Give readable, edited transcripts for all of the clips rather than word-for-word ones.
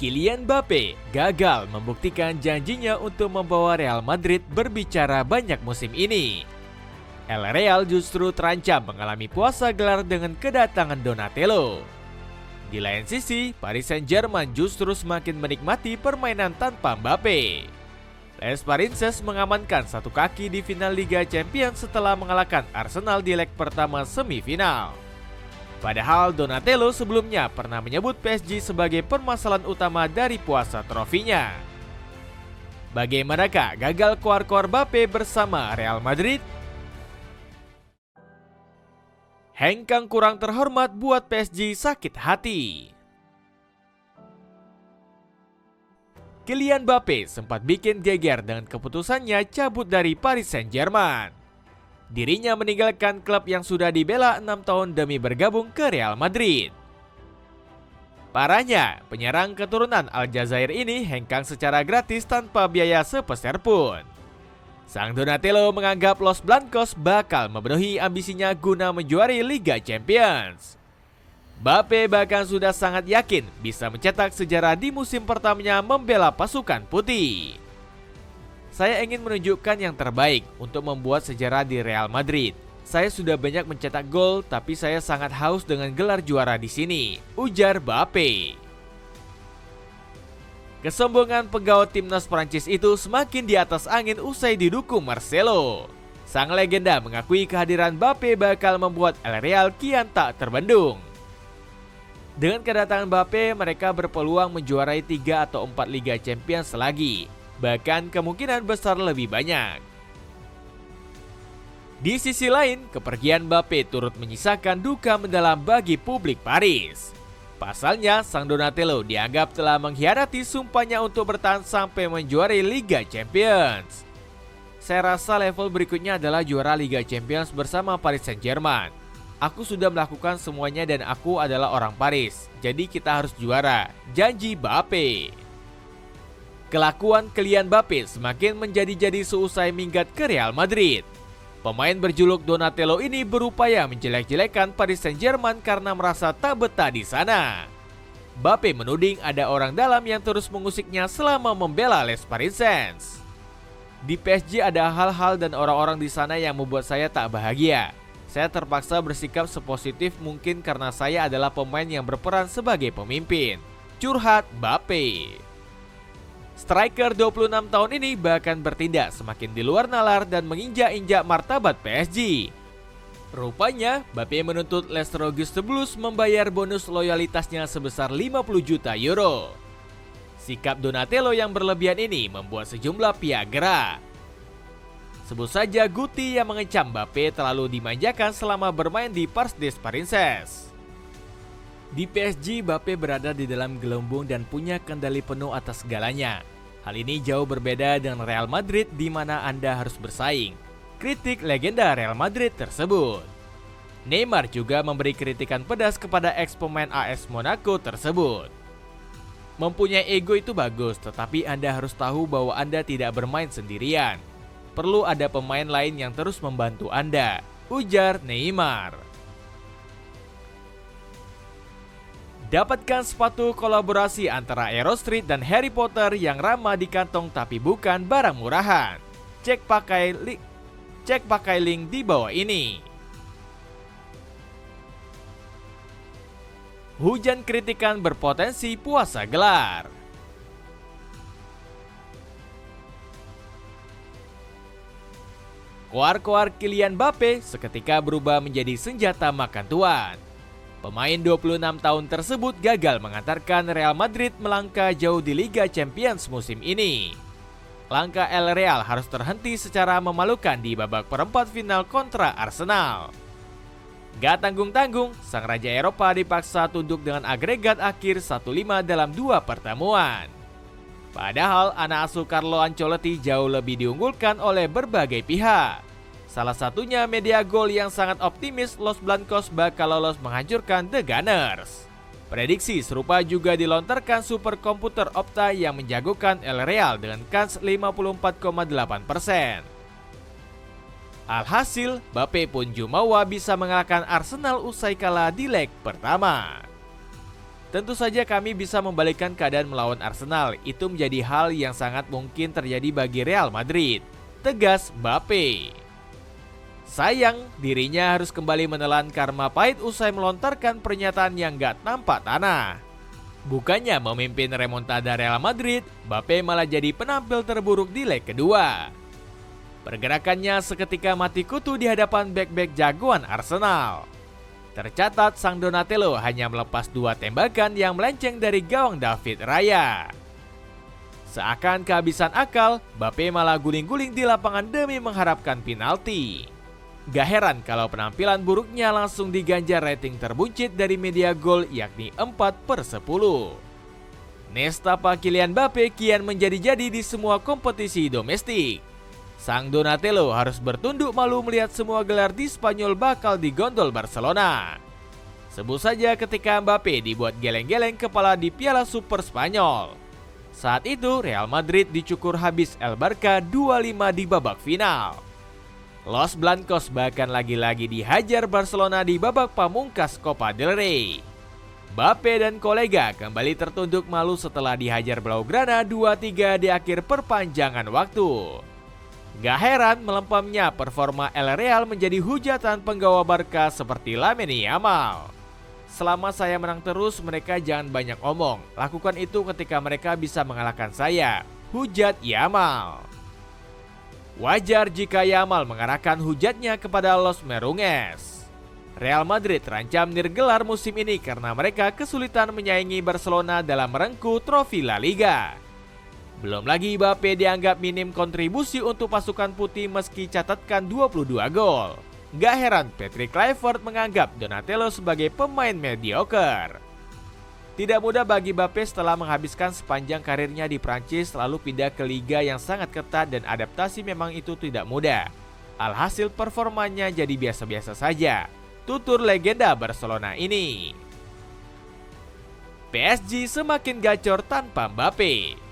Kylian Mbappe gagal membuktikan janjinya untuk membawa Real Madrid berbicara banyak musim ini. El Real justru terancam mengalami puasa gelar dengan kedatangan Donatello. Di lain sisi, Paris Saint-Germain justru semakin menikmati permainan tanpa Mbappe. Les Parisiens mengamankan satu kaki di final Liga Champions setelah mengalahkan Arsenal di leg pertama semifinal. Padahal Donatello sebelumnya pernah menyebut PSG sebagai permasalahan utama dari puasa trofinya. Bagaimanakah gagal koar-koar Mbappe bersama Real Madrid? Hengkang kurang terhormat buat PSG sakit hati. Kylian Mbappe sempat bikin geger dengan keputusannya cabut dari Paris Saint-Germain. Dirinya meninggalkan klub yang sudah dibela 6 tahun demi bergabung ke Real Madrid. Parahnya, penyerang keturunan Aljazair ini hengkang secara gratis tanpa biaya sepeser pun. Sang Donatello menganggap Los Blancos bakal memenuhi ambisinya guna menjuari Liga Champions. Mbappe bahkan sudah sangat yakin bisa mencetak sejarah di musim pertamanya membela pasukan putih. Saya ingin menunjukkan yang terbaik untuk membuat sejarah di Real Madrid. Saya sudah banyak mencetak gol, tapi saya sangat haus dengan gelar juara di sini, ujar Mbappe. Kesombongan pegawai timnas Prancis itu semakin di atas angin usai didukung Marcelo. Sang legenda mengakui kehadiran Mbappe bakal membuat El Real kian tak terbendung. Dengan kedatangan Mbappe, mereka berpeluang menjuarai 3 atau 4 Liga Champions lagi. Bahkan kemungkinan besar lebih banyak. Di sisi lain, kepergian Mbappe turut menyisakan duka mendalam bagi publik Paris. Pasalnya, sang Donatello dianggap telah mengkhianati sumpahnya untuk bertahan sampai menjuarai Liga Champions. Saya rasa level berikutnya adalah juara Liga Champions bersama Paris Saint-Germain. Aku sudah melakukan semuanya dan aku adalah orang Paris, jadi kita harus juara, janji Mbappe. Kelakuan Kylian Mbappe semakin menjadi-jadi seusai minggat ke Real Madrid. Pemain berjuluk Donatello ini berupaya menjelek-jelekan Paris Saint-Germain karena merasa tak betah di sana. Mbappe menuding ada orang dalam yang terus mengusiknya selama membela Les Parisiens. Di PSG ada hal-hal dan orang-orang di sana yang membuat saya tak bahagia. Saya terpaksa bersikap sepositif mungkin karena saya adalah pemain yang berperan sebagai pemimpin. Curhat Mbappe. Striker 26 tahun ini bahkan bertindak semakin di luar nalar dan menginjak-injak martabat PSG. Rupanya, Mbappe menuntut Leicester Blues membayar bonus loyalitasnya sebesar 50 juta euro. Sikap Donatello yang berlebihan ini membuat sejumlah pihak gerak. Sebut saja Guti yang mengecam Mbappe terlalu dimanjakan selama bermain di Parc des Princes. Di PSG, Mbappe berada di dalam gelembung dan punya kendali penuh atas segalanya. Hal ini jauh berbeda dengan Real Madrid di mana Anda harus bersaing. Kritik legenda Real Madrid tersebut. Neymar juga memberi kritikan pedas kepada ex-pemain AS Monaco tersebut. Mempunyai ego itu bagus, tetapi Anda harus tahu bahwa Anda tidak bermain sendirian. Perlu ada pemain lain yang terus membantu Anda, ujar Neymar. Dapatkan sepatu kolaborasi antara Aero Street dan Harry Potter yang ramah di kantong tapi bukan barang murahan. Cek pakai link di bawah ini. Hujan kritikan berpotensi puasa gelar. Koar-koar Kylian Mbappe seketika berubah menjadi senjata makan tuan. Pemain 26 tahun tersebut gagal mengantarkan Real Madrid melangkah jauh di Liga Champions musim ini. Langkah El Real harus terhenti secara memalukan di babak perempat final kontra Arsenal. Gak tanggung-tanggung, sang Raja Eropa dipaksa tunduk dengan agregat akhir 1-5 dalam 2 pertemuan. Padahal anak asuh Carlo Ancelotti jauh lebih diunggulkan oleh berbagai pihak. Salah satunya media gol yang sangat optimis Los Blancos bakal lolos menghancurkan The Gunners. Prediksi serupa juga dilontarkan superkomputer Opta yang menjagokan El Real dengan kans 54,8%. Alhasil, Mbappe pun jumawa bisa mengalahkan Arsenal usai kalah di leg pertama. Tentu saja kami bisa membalikkan keadaan melawan Arsenal. Itu menjadi hal yang sangat mungkin terjadi bagi Real Madrid, tegas Mbappe. Sayang, dirinya harus kembali menelan karma pahit usai melontarkan pernyataan yang gak nampak tanah. Bukannya memimpin remontada Real Madrid, Mbappe malah jadi penampil terburuk di leg kedua. Pergerakannya seketika mati kutu di hadapan bek-bek jagoan Arsenal. Tercatat sang Donatello hanya melepas 2 tembakan yang melenceng dari gawang David Raya. Seakan kehabisan akal, Mbappe malah guling-guling di lapangan demi mengharapkan penalti. Gak heran kalau penampilan buruknya langsung diganjar rating terbuncit dari media gol yakni 4/10. Nestapa Kylian Mbappe kian menjadi-jadi di semua kompetisi domestik. Sang Donatello harus bertunduk malu melihat semua gelar di Spanyol bakal digondol Barcelona. Sebut saja ketika Mbappe dibuat geleng-geleng kepala di Piala Super Spanyol. Saat itu Real Madrid dicukur habis El Barca 2-5 di babak final. Los Blancos bahkan lagi-lagi dihajar Barcelona di babak pamungkas Copa del Rey. Mbappe dan kolega kembali tertunduk malu setelah dihajar Blaugrana 2-3 di akhir perpanjangan waktu. Gak heran melempamnya performa El Real menjadi hujatan penggawa Barca seperti Lamine Yamal. Selama saya menang terus, mereka jangan banyak omong. Lakukan itu ketika mereka bisa mengalahkan saya, hujat Yamal. Wajar jika Yamal mengarahkan hujatnya kepada Los Merengues. Real Madrid terancam nirgelar musim ini karena mereka kesulitan menyaingi Barcelona dalam merengkuh trofi La Liga. Belum lagi Mbappe dianggap minim kontribusi untuk pasukan putih meski catatkan 22 gol. Gak heran Patrick Kluivert menganggap Donatello sebagai pemain mediocre. Tidak mudah bagi Mbappe setelah menghabiskan sepanjang karirnya di Prancis lalu pindah ke liga yang sangat ketat dan adaptasi memang itu tidak mudah. Alhasil performanya jadi biasa-biasa saja, tutur legenda Barcelona ini. PSG semakin gacor tanpa Mbappe.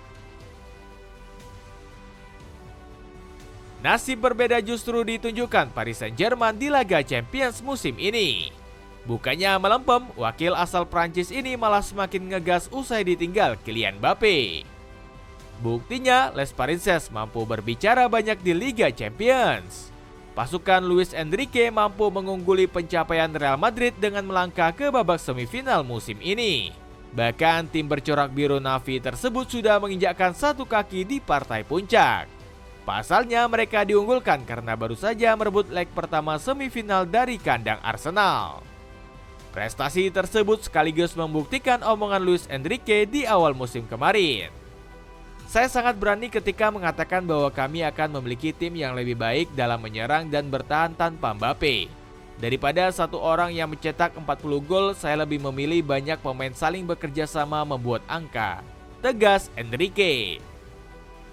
Nasib berbeda justru ditunjukkan Paris Saint-Germain di laga Champions musim ini. Bukannya melempem, wakil asal Prancis ini malah semakin ngegas usai ditinggal Kylian Mbappe. Buktinya, Les Parisiens mampu berbicara banyak di Liga Champions. Pasukan Luis Enrique mampu mengungguli pencapaian Real Madrid dengan melangkah ke babak semifinal musim ini. Bahkan tim bercorak biru Navi tersebut sudah menginjakkan 1 kaki di partai puncak. Pasalnya mereka diunggulkan karena baru saja merebut leg pertama semifinal dari kandang Arsenal. Prestasi tersebut sekaligus membuktikan omongan Luis Enrique di awal musim kemarin. Saya sangat berani ketika mengatakan bahwa kami akan memiliki tim yang lebih baik dalam menyerang dan bertahan tanpa Mbappe. Daripada satu orang yang mencetak 40 gol, saya lebih memilih banyak pemain saling bekerja sama membuat angka, tegas Enrique.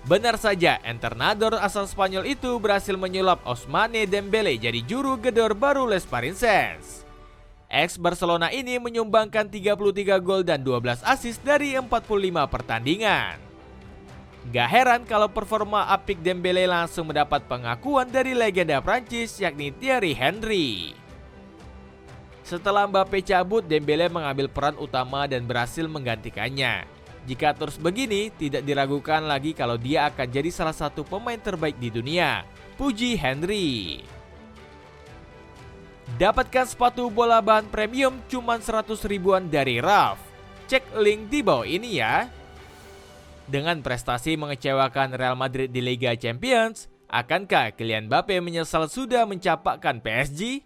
Benar saja, Entrenador asal Spanyol itu berhasil menyulap Ousmane Dembele jadi juru gedor baru Les Parisiens. Ex-Barcelona ini menyumbangkan 33 gol dan 12 assist dari 45 pertandingan. Gak heran kalau performa apik Dembele langsung mendapat pengakuan dari legenda Prancis yakni Thierry Henry. Setelah Mbappe cabut, Dembele mengambil peran utama dan berhasil menggantikannya. Jika terus begini, tidak diragukan lagi kalau dia akan jadi salah satu pemain terbaik di dunia, puji Henry. Dapatkan sepatu bola bahan premium cuma 100 ribuan dari Raf. Cek link di bawah ini ya. Dengan prestasi mengecewakan Real Madrid di Liga Champions, akankah Kylian Mbappe menyesal sudah mencapakkan PSG?